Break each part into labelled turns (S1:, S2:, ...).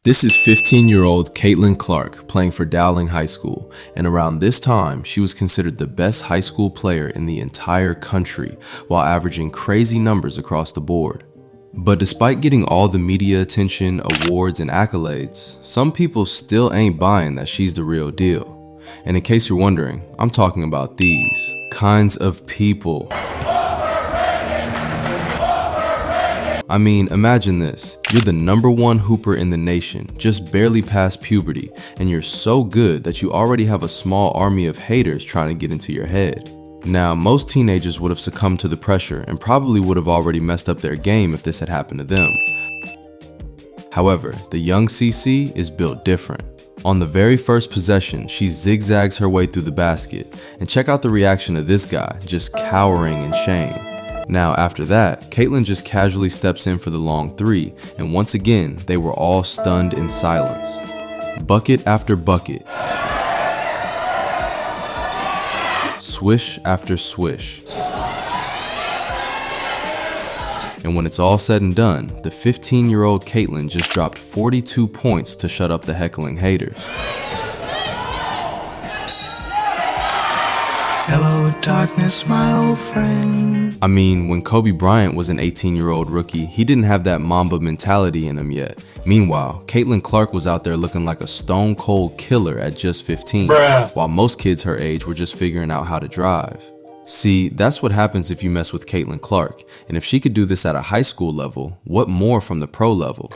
S1: This is 15-year-old Caitlin Clark playing for Dowling High School, and around this time, she was considered the best high school player in the entire country while averaging crazy numbers across the board. But despite getting all the media attention, awards, and accolades, some people still ain't buying that she's the real deal. And in case you're wondering, I'm talking about these kinds of people. I mean, imagine this. You're the #1 hooper in the nation, just barely past puberty, and you're so good that you already have a small army of haters trying to get into your head. Now, most teenagers would have succumbed to the pressure and probably would have already messed up their game if this had happened to them. However, the young CC is built different. On the very first possession, she zigzags her way through the basket, and check out the reaction of this guy, just cowering in shame. Now after that, Caitlin just casually steps in for the long three, and once again, they were all stunned in silence. Bucket after bucket. Swish after swish. And when it's all said and done, the 15-year-old Caitlin just dropped 42 points to shut up the heckling haters.
S2: Hello, darkness, my old friend.
S1: I mean, when Kobe Bryant was an 18-year-old rookie, he didn't have that Mamba mentality in him yet. Meanwhile, Caitlin Clark was out there looking like a stone-cold killer at just 15, while most kids her age were just figuring out how to drive. See, that's what happens if you mess with Caitlin Clark, and if she could do this at a high school level, what more from the pro level?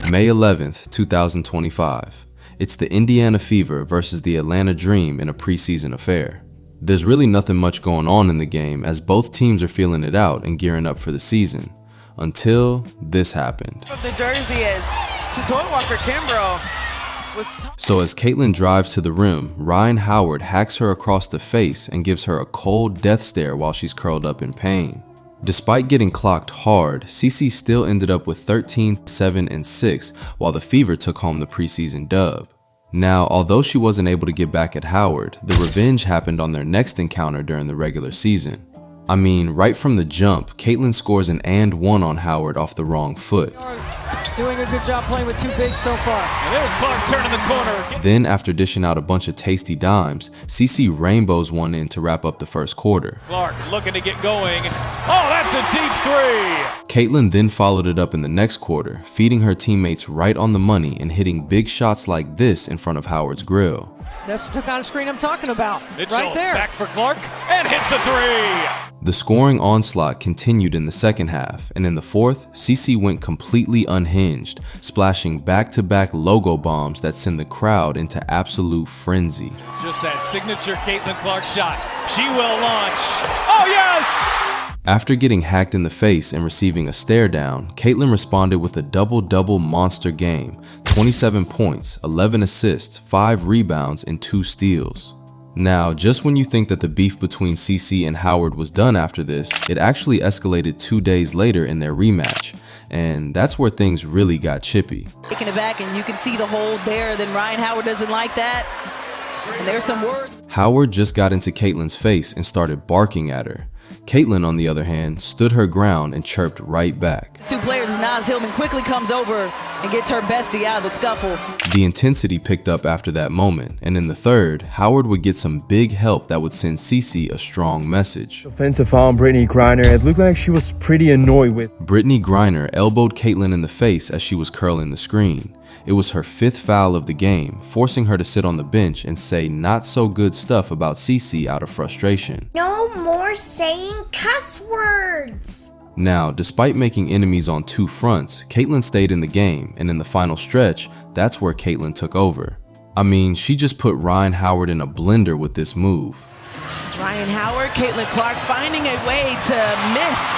S1: May 11th, 2025. It's the Indiana Fever versus the Atlanta Dream in a preseason affair. There's really nothing much going on in the game as both teams are feeling it out and gearing up for the season. Until this happened.
S3: The jersey is Chatoya Walker-Kimbrough.
S1: So as Caitlin drives to the rim, Rhyne Howard hacks her across the face and gives her a cold death stare while she's curled up in pain. Despite getting clocked hard, CC still ended up with 13, 7, and 6 while the Fever took home the preseason dub. Now, although she wasn't able to get back at Howard, the revenge happened on their next encounter during the regular season. I mean, right from the jump, Caitlin scores an and one on Howard off the wrong foot.
S4: Doing a good job playing with two bigs so far. And there's Clark turning the corner.
S1: Then, after dishing out a bunch of tasty dimes, CC rainbows one in to wrap up the first quarter.
S4: Clark looking to get going. Oh, that's a deep three!
S1: Caitlin then followed it up in the next quarter, feeding her teammates right on the money and hitting big shots like this in front of Howard's grill.
S4: That's the kind of screen I'm talking about.
S5: Mitchell,
S4: right there.
S5: back for Clark, and hits a three!
S1: The scoring onslaught continued in the second half, and in the fourth, CC went completely unhinged, splashing back-to-back logo bombs that send the crowd into absolute frenzy.
S5: Just that signature Caitlin Clark shot. She will launch. Oh, yes!
S1: After getting hacked in the face and receiving a stare down, Caitlin responded with a double-double monster game, 27 points, 11 assists, 5 rebounds, and 2 steals. Now, just when you think that the beef between CC and Howard was done after this, it actually escalated 2 days later in their rematch, and that's where things really got chippy.
S6: Taking it back, and you can see the hold there. Then Rhyne Howard doesn't like that, and there's some words.
S1: Howard just got into Caitlin's face and started barking at her. Caitlin, on the other hand, stood her ground and chirped right back.
S6: Two players, Naz Hillman quickly comes over and gets her bestie out of the scuffle.
S1: The intensity picked up after that moment, and in the third, Howard would get some big help that would send CC a strong message.
S7: Offensive foul on Brittany Griner. It looked like she was pretty annoyed with.
S1: Brittany Griner elbowed Caitlin in the face as she was curling the screen. It was her 5th foul of the game, forcing her to sit on the bench and say not so good stuff about CC out of frustration.
S8: No more saying cuss words!
S1: Now, despite making enemies on 2 fronts, Caitlin stayed in the game, and in the final stretch, that's where Caitlin took over. I mean, she just put Rhyne Howard in a blender with this move.
S3: Rhyne Howard, Caitlin Clark finding a way to miss.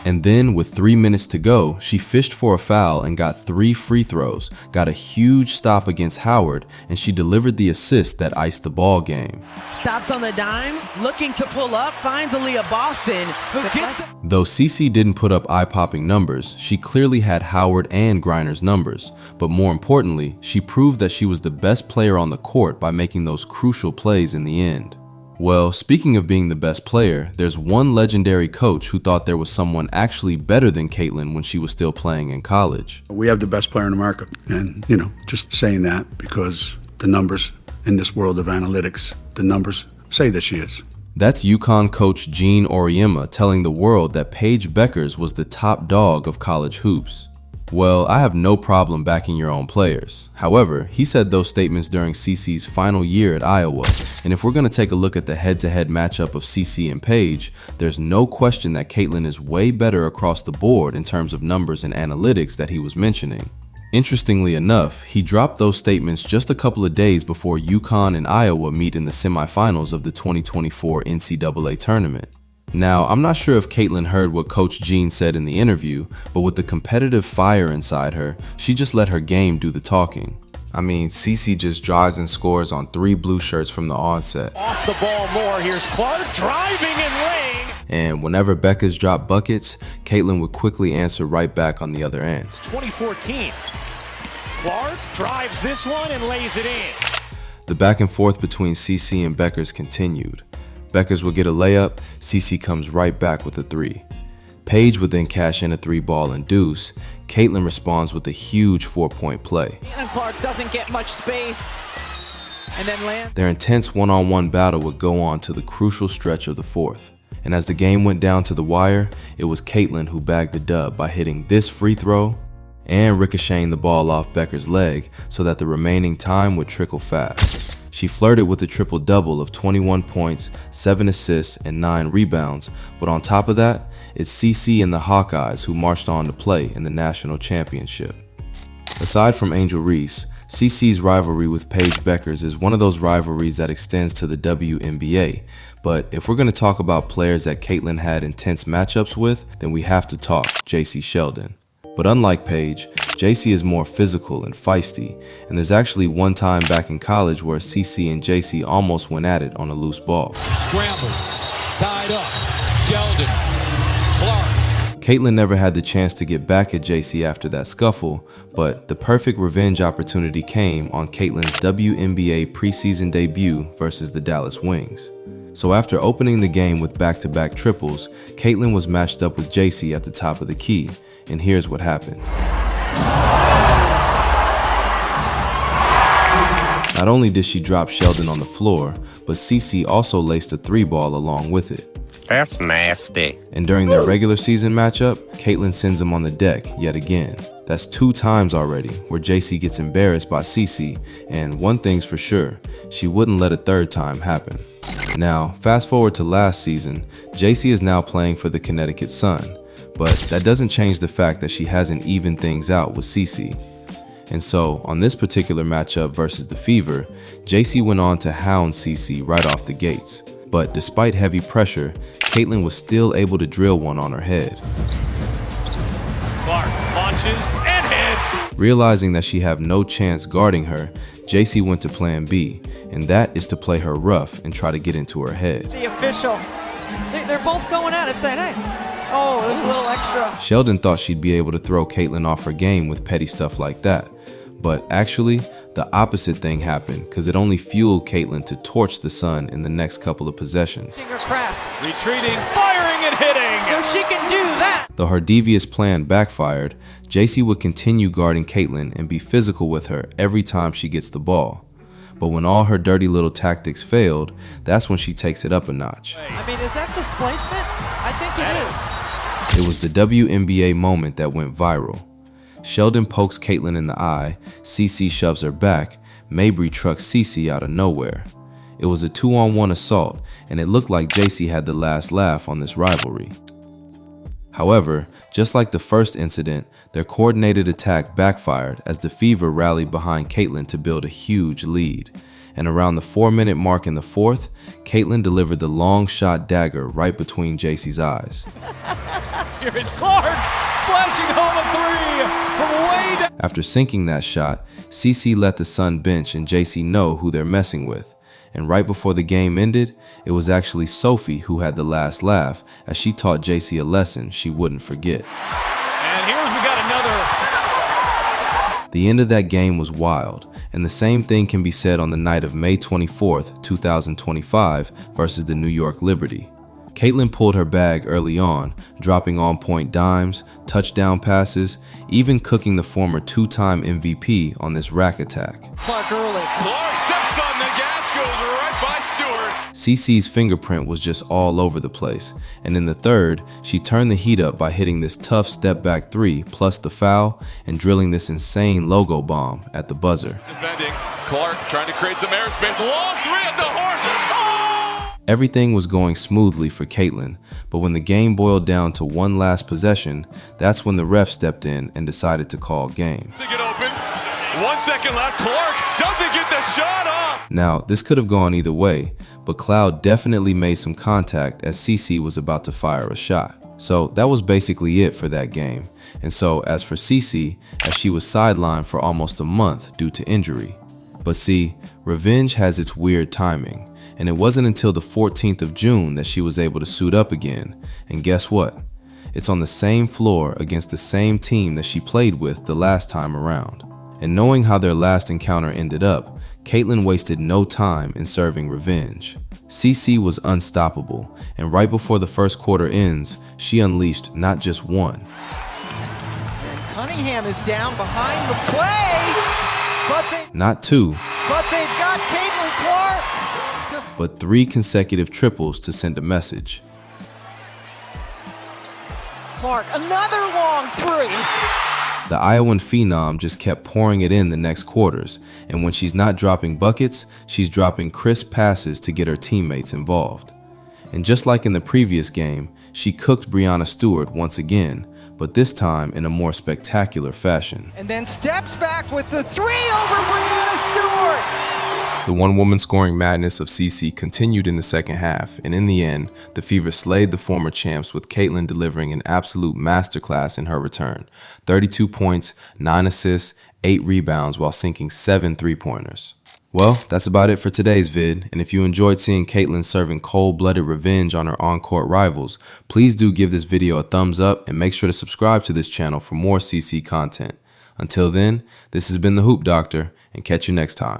S1: And then, with 3 minutes to go, she fished for a foul and got 3 free throws, got a huge stop against Howard, and she delivered the assist that iced the ball game.
S3: Stops on the dime, looking to pull up, finds Aaliyah Boston, who gets the...
S1: Though CC didn't put up eye-popping numbers, she clearly had Howard and Griner's numbers, but more importantly, she proved that she was the best player on the court by making those crucial plays in the end. Well, speaking of being the best player, there's one legendary coach who thought there was someone actually better than Caitlin when she was still playing in college.
S9: We have the best player in America. And, just saying that because the numbers in this world of analytics, the numbers say that she is.
S1: That's UConn coach Gene Auriemma telling the world that Paige Bueckers was the top dog of college hoops. Well, I have no problem backing your own players. However, he said those statements during CeCe's final year at Iowa, and if we're going to take a look at the head-to-head matchup of CeCe and Paige, there's no question that Caitlin is way better across the board in terms of numbers and analytics that he was mentioning. Interestingly enough, he dropped those statements just a couple of days before UConn and Iowa meet in the semifinals of the 2024 NCAA tournament. Now, I'm not sure if Caitlin heard what Coach Gene said in the interview, but with the competitive fire inside her, she just let her game do the talking. I mean, CeCe just drives and scores on 3 blue shirts from the onset.
S4: Off the ball more. Here's Clark driving and laying.
S1: And whenever Bueckers dropped buckets, Caitlin would quickly answer right back on the other end.
S4: 2014. Clark drives this one and lays it in.
S1: The back and forth between CeCe and Bueckers continued. Bueckers would get a layup, CeCe comes right back with a 3. Paige would then cash in a 3-ball and deuce. Caitlin responds with a huge 4-point play.
S6: And Clark doesn't get much space and then lands.
S1: Their intense one-on-one battle would go on to the crucial stretch of the fourth. And as the game went down to the wire, it was Caitlin who bagged the dub by hitting this free throw and ricocheting the ball off Bueckers' leg so that the remaining time would trickle fast. She flirted with a triple-double of 21 points, 7 assists, and 9 rebounds, but on top of that, it's CeCe and the Hawkeyes who marched on to play in the national championship. Aside from Angel Reese, CeCe's rivalry with Paige Bueckers is one of those rivalries that extends to the WNBA, but if we're going to talk about players that Caitlin had intense matchups with, then we have to talk Jacy Sheldon. But unlike Paige, Jacy is more physical and feisty, and there's actually one time back in college where CeCe and Jacy almost went at it on a loose ball.
S5: Scramble, tied up, Sheldon, Clark.
S1: Caitlin never had the chance to get back at Jacy after that scuffle, but the perfect revenge opportunity came on Caitlin's WNBA preseason debut versus the Dallas Wings. So after opening the game with back-to-back triples, Caitlin was matched up with Jacy at the top of the key, and here's what happened. Not only did she drop Sheldon on the floor, but CeCe also laced a 3-ball along with it.
S10: That's nasty.
S1: And during their regular season matchup, Caitlin sends him on the deck yet again. That's 2 times already where Jacy gets embarrassed by CeCe, and one thing's for sure, she wouldn't let a 3rd time happen. Now, fast forward to last season, Jacy is now playing for the Connecticut Sun, but that doesn't change the fact that she hasn't evened things out with CeCe. And so, on this particular matchup versus the Fever, Jacy went on to hound CeCe right off the gates. But despite heavy pressure, Caitlin was still able to drill one on her head.
S5: Clark launches and hits.
S1: Realizing that she had no chance guarding her, Jacy went to plan B, and that is to play her rough and try to get into her head.
S4: The official. They're both going at it saying, hey, oh, there's a little extra.
S1: Sheldon thought she'd be able to throw Caitlin off her game with petty stuff like that. But actually, the opposite thing happened because it only fueled Caitlin to torch the Sun in the next couple of possessions.
S5: Retreating, firing and hitting.
S4: So she can do that.
S1: Though her devious plan backfired, Jacy would continue guarding Caitlin and be physical with her every time she gets the ball. But when all her dirty little tactics failed, that's when she takes it up a notch.
S4: I mean, is that displacement? I think it is.
S1: It was the WNBA moment that went viral. Sheldon pokes Caitlin in the eye, CeCe shoves her back, Mabry trucks CeCe out of nowhere. It was a 2-on-1 assault, and it looked like Jacy had the last laugh on this rivalry. However, just like the first incident, their coordinated attack backfired as the Fever rallied behind Caitlin to build a huge lead. And around the 4-minute mark in the fourth, Caitlin delivered the long shot dagger right between Jacy's eyes.
S5: Here is Clark, splashing home a 3 from way down.
S1: After sinking that shot, CeCe let the Sun bench and Jacy know who they're messing with. And right before the game ended, it was actually Sophie who had the last laugh as she taught Jacy a lesson she wouldn't forget.
S5: And here's we got another.
S1: The end of that game was wild, And the same thing can be said on the night of May 24th, 2025 versus the New York Liberty. Caitlin pulled her bag early on, dropping on-point dimes, touchdown passes, even cooking the former two-time MVP on this rack attack.
S4: Clark early.
S5: Clark steps on the gas, goes right by Stewart.
S1: CeCe's fingerprint was just all over the place, and in the third, she turned the heat up by hitting this tough step-back three plus the foul and drilling this insane logo bomb at the buzzer.
S5: Defending, Clark trying to create some airspace. Long three at the horn.
S1: Everything was going smoothly for Caitlin, but when the game boiled down to one last possession, that's when the ref stepped in and decided to call game.
S5: To get open. 1 second left. Clark doesn't get the shot off.
S1: Now, this could have gone either way, but Cloud definitely made some contact as CeCe was about to fire a shot. So that was basically it for that game. And so as for CeCe, as she was sidelined for almost a month due to injury. But see, revenge has its weird timing. And it wasn't until the 14th of June that she was able to suit up again. And guess what? It's on the same floor against the same team that she played with the last time around. And knowing how their last encounter ended up, Caitlin wasted no time in serving revenge. CeCe was unstoppable, and right before the first quarter ends, she unleashed not just one.
S4: Cunningham is down behind the play,
S1: not two,
S4: but they've got Caitlin Clark.
S1: But 3 consecutive triples to send a message.
S4: Clark, another long three.
S1: The Iowan phenom just kept pouring it in the next quarters, and when she's not dropping buckets, she's dropping crisp passes to get her teammates involved. And just like in the previous game, she cooked Breanna Stewart once again, but this time in a more spectacular fashion.
S4: And then steps back with the three over Breanna Stewart.
S1: The one-woman scoring madness of CeCe continued in the second half, and in the end, the Fever slayed the former champs with Caitlin delivering an absolute masterclass in her return. 32 points, 9 assists, 8 rebounds while sinking 7 three-pointers. Well, that's about it for today's vid, and if you enjoyed seeing Caitlin serving cold-blooded revenge on her on-court rivals, please do give this video a thumbs up and make sure to subscribe to this channel for more CeCe content. Until then, this has been the Hoop Doctor, and catch you next time.